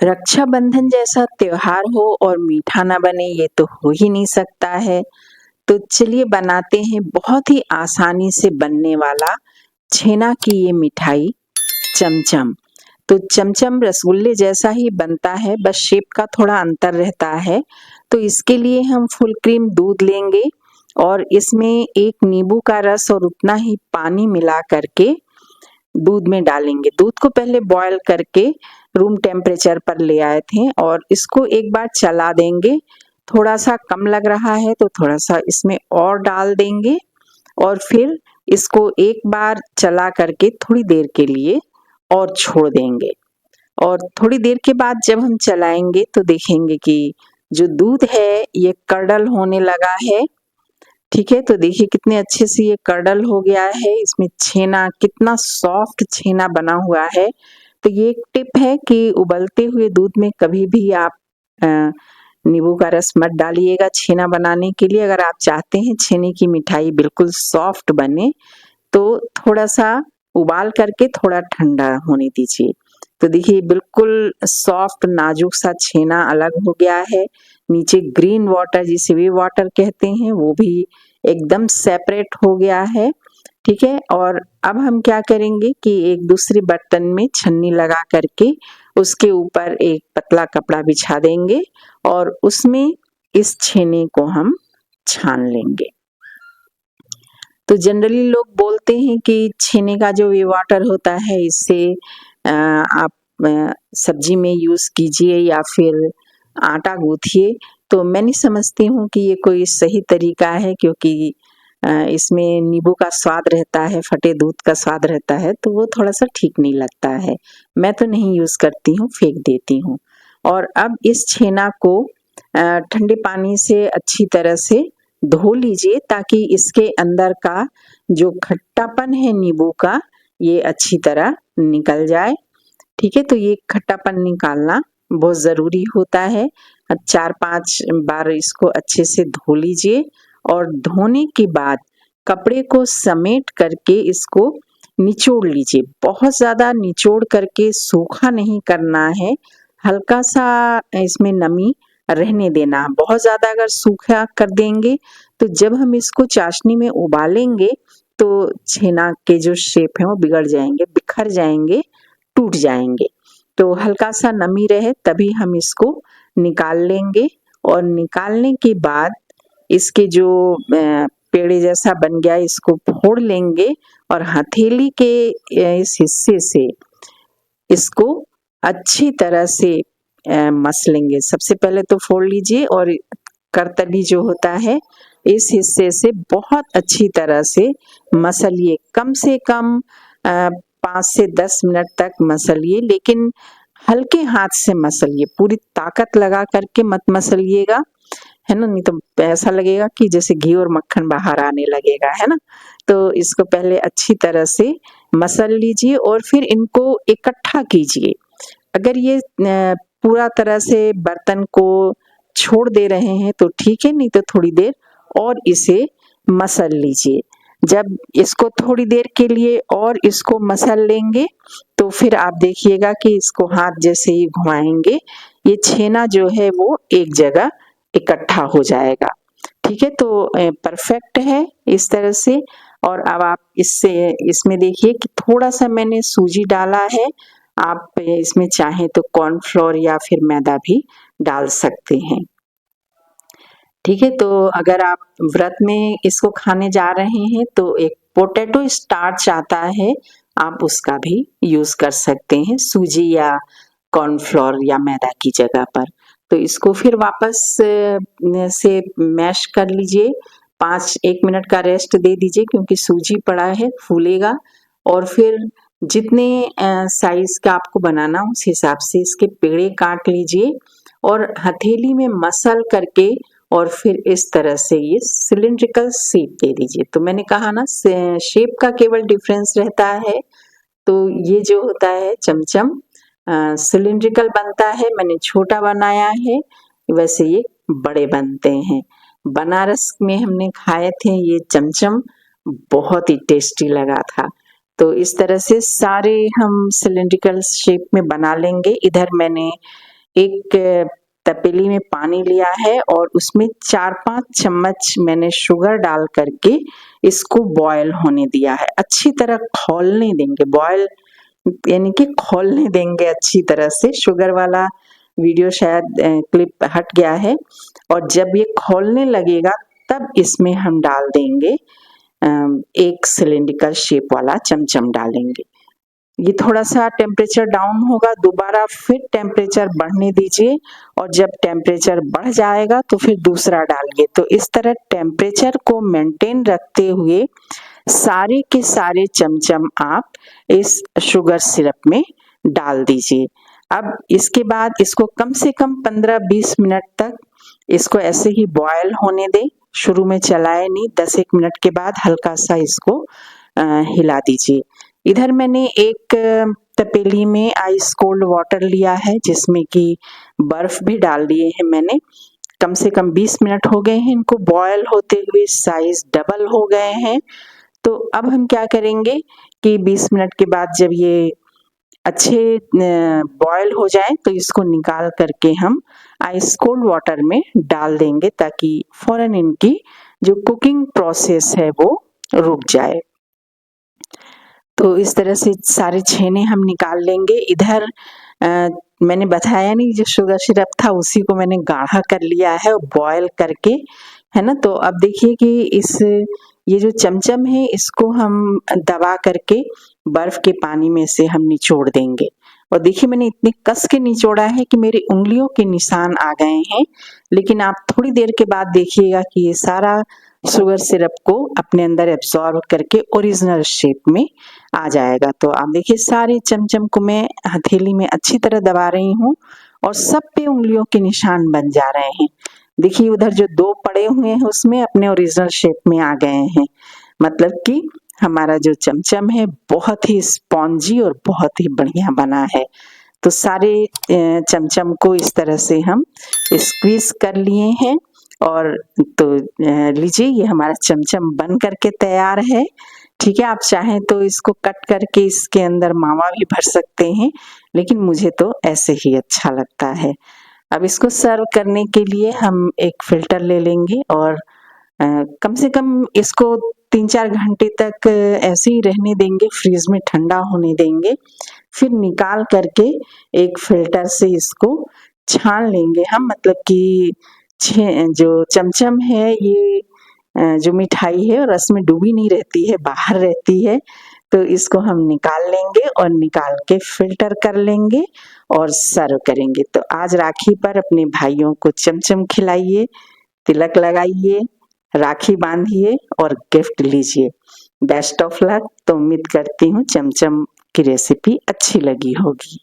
रक्षाबंधन जैसा त्योहार हो और मीठा ना बने ये तो हो ही नहीं सकता है। तो चलिए बनाते हैं बहुत ही आसानी से बनने वाला छेना की ये मिठाई चमचम। तो चमचम रसगुल्ले जैसा ही बनता है, बस शेप का थोड़ा अंतर रहता है। तो इसके लिए हम फुल क्रीम दूध लेंगे और इसमें 1 नींबू का रस और उतना ही पानी मिला करके दूध में डालेंगे। दूध को पहले बॉयल करके रूम टेम्परेचर पर ले आए थे और इसको एक बार चला देंगे। थोड़ा-सा कम लग रहा है तो थोड़ा-सा इसमें और डाल देंगे और फिर इसको एक बार चला करके थोड़ी देर के लिए और छोड़ देंगे। और थोड़ी देर के बाद जब हम चलाएँगे तो देखेंगे कि जो दूध है ये कर्डल होने लगा है। ठीक है, तो देखिए कितने अच्छे से ये कर्डल हो गया है, इसमें छेना कितना सॉफ्ट छेना बना हुआ है। तो ये एक टिप है कि उबलते हुए दूध में कभी भी आप अ, नींबू का रस मत डालिएगा छेना बनाने के लिए। अगर आप चाहते हैं छेने की मिठाई बिल्कुल सॉफ्ट बने, तो थोड़ा-सा उबाल करके थोड़ा ठंडा होने दीजिए। तो देखिए बिल्कुल सॉफ्ट नाजुक सा छेना अलग हो गया है। नीचे ग्रीन वाटर जिसे वे वाटर कहते हैं वो भी एकदम सेपरेट हो गया है। ठीक है? और अब हम क्या करेंगे कि एक दूसरे बर्तन में छन्नी लगा करके उसके ऊपर एक पतला कपड़ा बिछा देंगे और उसमें इस छेने को हम छान लेंगे। तो जनरली लोग बोलते हैं कि छेने का जो ये वाटर होता है इससे आप सब्जी में यूज़ कीजिए या फिर आटा गूँथिए। तो मैं नहीं समझती हूँ कि ये कोई सही तरीका है, क्योंकि इसमें नींबू का स्वाद रहता है, फटे दूध का स्वाद रहता है, तो वो थोड़ा-सा ठीक नहीं लगता है। मैं तो नहीं यूज़ करती हूँ, फेंक देती हूँ। और अब इस छेना को ठंडे पानी से अच्छी तरह से धो लीजिए ताकि इसके अंदर का जो खट्टापन है नींबू का, ये अच्छी तरह निकल जाए। ठीक है? तो ये खट्टापन निकालना बहुत ज़रूरी होता है। 4-5 बार इसको अच्छे से धो लीजिए और धोने के बाद कपड़े को समेट करके इसको निचोड़ लीजिए। बहुत ज़्यादा निचोड़ करके सूखा नहीं करना है, हल्का-सा इसमें नमी रहने देना। बहुत ज़्यादा अगर सूखा कर देंगे तो जब हम इसको चाशनी में उबालेंगे तो छेना के जो शेप हैं वो बिगड़ जाएँगे, बिखर जाएँगे, टूट जाएँगे। तो हल्का-सा नमी रहे तभी हम इसको निकाल लेंगे और निकालने के बाद इसके जो पेड़े जैसा बन गया इसको फोड़ लेंगे और हथेली के इस हिस्से से इसको अच्छी तरह से मस लेंगे। सबसे पहले तो फोड़ लीजिए और करतली जो होता है इस हिस्से से बहुत अच्छी तरह से मसलिए। कम से कम 5 से 10 मिनट तक मसलिए, लेकिन हल्के हाथ से मसलिए, पूरी ताकत लगा करके मत मसलिएगा, है ना? नहीं तो ऐसा लगेगा कि जैसे घी और मक्खन बाहर आने लगेगा, है ना? तो इसको पहले अच्छी तरह से मसल लीजिए और फिर इनको इकट्ठा कीजिए। अगर ये पूरा तरह से बर्तन को छोड़ दे रहे हैं तो ठीक है, नहीं तो थोड़ी देर और इसे मसल लीजिए। जब इसको थोड़ी देर के लिए और इसको मसल लेंगे तो फिर आप देखिएगा कि इसको हाथ जैसे ही घुमाएँगे, ये छेना जो है वो एक जगह इकट्ठा हो जाएगा। ठीक है? तो परफेक्ट है इस तरह से। और अब आप इसमें देखिए कि थोड़ा-सा मैंने सूजी डाला है। आप इसमें चाहें तो कॉर्नफ्लोर या फिर मैदा भी डाल सकते हैं। ठीक है? तो अगर आप व्रत में इसको खाने जा रहे हैं तो एक पोटैटो स्टार्च आता है, आप उसका भी यूज़ कर सकते हैं, सूजी या कॉर्नफ्लोर या मैदा की जगह पर। तो इसको फिर वापस से मैश कर लीजिए, 1 मिनट का रेस्ट दे दीजिए क्योंकि सूजी पड़ा है, फूलेगा। और फिर जितने साइज़ का आपको बनाना उस हिसाब से इसके पेड़े काट लीजिए और हथेली में मसल करके और फिर इस तरह से ये सिलिंड्रिकल शेप दे दीजिए। तो मैंने कहा ना शेप का केवल डिफरेंस रहता है। तो ये जो होता है चमचम सिलिंड्रिकल बनता है, मैंने छोटा बनाया है, वैसे ये बड़े बनते हैं। बनारस में हमने खाए थे ये चमचम, बहुत ही टेस्टी लगा था। तो इस तरह से सारे हम सिलिंड्रिकल शेप में बना लेंगे। इधर मैंने एक तपेली में पानी लिया है और उसमें 4-5 चम्मच मैंने शुगर डाल करके इसको बॉयल होने दिया है। अच्छी तरह खौलने देंगे, बॉयल यानी कि खौलने देंगे अच्छी तरह से। शुगर वाला वीडियो शायद क्लिप हट गया है। और जब ये खौलने लगेगा तब इसमें हम डाल देंगे एक सिलिंड्रिकल शेप वाला चमचम डालेंगे। ये थोड़ा सा टेम्परेचर डाउन होगा, दोबारा फिर टेम्परेचर बढ़ने दीजिए और जब टेम्परेचर बढ़ जाएगा तो फिर दूसरा डालिए। तो इस तरह टेम्परेचर को मेंटेन रखते हुए सारे के सारे चमचम आप इस शुगर सिरप में डाल दीजिए। अब इसके बाद इसको कम से कम 15-20 मिनट तक इसको ऐसे ही बॉयल होने दें। शुरू में चलाए नहीं, 10-1 मिनट के बाद हल्का सा इसको हिला दीजिए। इधर मैंने एक तपेली में आइस कोल्ड वाटर लिया है जिसमें कि बर्फ भी डाल दिए हैं मैंने। कम से कम 20 मिनट हो गए हैं इनको बॉयल होते हुए, साइज डबल हो गए हैं। तो अब हम क्या करेंगे कि 20 मिनट के बाद जब ये अच्छे बॉयल हो जाए तो इसको निकाल करके हम आइस कोल्ड वाटर में डाल देंगे ताकि फौरन इनकी जो कुकिंग प्रोसेस है वो रुक जाए। तो इस तरह से सारे छेने हम निकाल लेंगे। इधर मैंने बताया नहीं, जो शुगर सिरप था उसी को मैंने गाढ़ा कर लिया है और बॉयल करके, है ना। तो अब देखिए कि ये जो चमचम है इसको हम दबा करके बर्फ के पानी में से हम निचोड़ देंगे। और देखिए मैंने इतनी कस के निचोड़ा है कि मेरी उंगलियों के निशान आ गए हैं। लेकिन आप थोड़ी देर के बाद देखिएगा कि ये सारा शुगर सिरप को अपने अंदर एब्जॉर्ब करके ओरिजिनल शेप में आ जाएगा। तो आप देखिए सारे चमचम को मैं हथेली में अच्छी तरह दबा रही हूँ और सब पे उंगलियों के निशान बन जा रहे हैं। देखिए उधर जो 2 पड़े हुए हैं उसमें अपने ओरिजिनल शेप में आ गए हैं। मतलब कि हमारा जो चमचम है बहुत ही स्पॉन्जी और बहुत ही बढ़िया बना है। तो सारे चमचम को इस तरह से हम स्क्वीज कर लिए हैं और तो लीजिए ये हमारा चमचम बन करके तैयार है। ठीक है, आप चाहें तो इसको कट करके इसके अंदर मावा भी भर सकते हैं, लेकिन मुझे तो ऐसे ही अच्छा लगता है। अब इसको सर्व करने के लिए हम एक फिल्टर ले लेंगे और कम से कम इसको 3-4 घंटे तक ऐसे ही रहने देंगे, फ्रीज में ठंडा होने देंगे। फिर निकाल करके एक फिल्टर से इसको छान लेंगे हम। मतलब कि जो चमचम है ये जो मिठाई है रस में डूबी नहीं रहती है, बाहर रहती है। तो इसको हम निकाल लेंगे और निकाल के फिल्टर कर लेंगे और सर्व करेंगे। तो आज राखी पर अपने भाइयों को चमचम खिलाइए, तिलक लगाइए, राखी बांधिए और गिफ्ट लीजिए। Best of luck. तो उम्मीद करती हूँ चमचम की रेसिपी अच्छी लगी होगी।